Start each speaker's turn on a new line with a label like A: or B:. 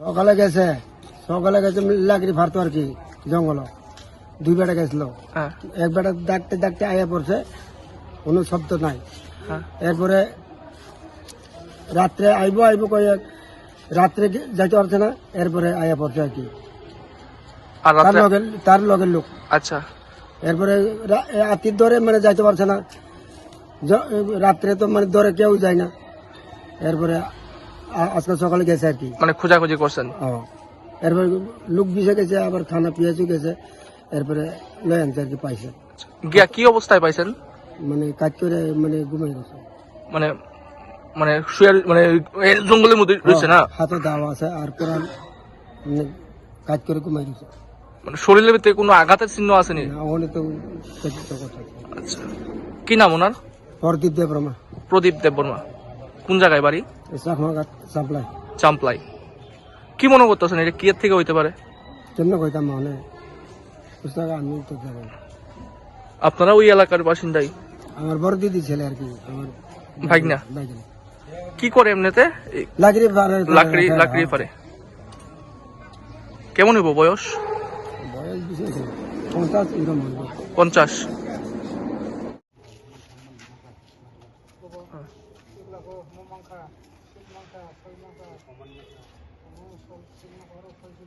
A: সকালে গেছে লাকড়ি ফারতো আর কি জঙ্গল, দুই বেটা গেছিল, এক বেটা ডাকতে ডাকতে আয়া পড়ছে, কোনো শব্দ নাই। এরপরে রাত্রে আইব কয়ে রাত্রে যাইতে পারছে না, এরপরে আয়া পড়ছে আর কি তার লগের লোক।
B: আচ্ছা,
A: এরপরে আতির ধরে মানে যাইতে পারছে না, রাত্রে তো মানে ধরে কেউ যায় না। এরপরে আজকে সকালে গেছে আর কি,
B: মানে খোঁজাখুঁজি করছেন।
A: এরপরে লোক বিষে গেছে, আবার খানা পিয়াজও গেছে, এরপরে লয় আনছে আর কি, পাইছে।
B: গিয়া কি অবস্থায় পাইছেন?
A: মানে কাজ করে মানে ঘুমাই গেছে,
B: মানে মানে শুয়ার মানে জঙ্গলের মধ্যে রয়েছে না,
A: হাতে দাওয়া আছে আর কোরআন মানে কাজ করে ঘুমাই গেছে।
B: মানে শরীরের ভিতরে কোনো আঘাতের চিহ্ন আসেনি?
A: ওখানে তো
B: আচ্ছা, কি নাম ওনার?
A: প্রদীপ দেববর্মা।
B: প্রদীপ দেববর্মা। কোন জায়গায় বাড়ি?
A: সাপ্লাই।
B: চাম্পলাই। কি মনে করতেছেন এটা কি এর থেকে হইতে পারে?
A: কেমন কইতাম মানে আমি তো জানি।
B: আপনারা ওই এলাকার বাসিন্দাই?
A: আমার বড় দিদি ছেলে আর কি, আমার
B: ভাগনা। কি করে এমনিতে? লাকড়ি পারে। কেমন হইব বয়স?
A: 50 এরকম।
B: 50।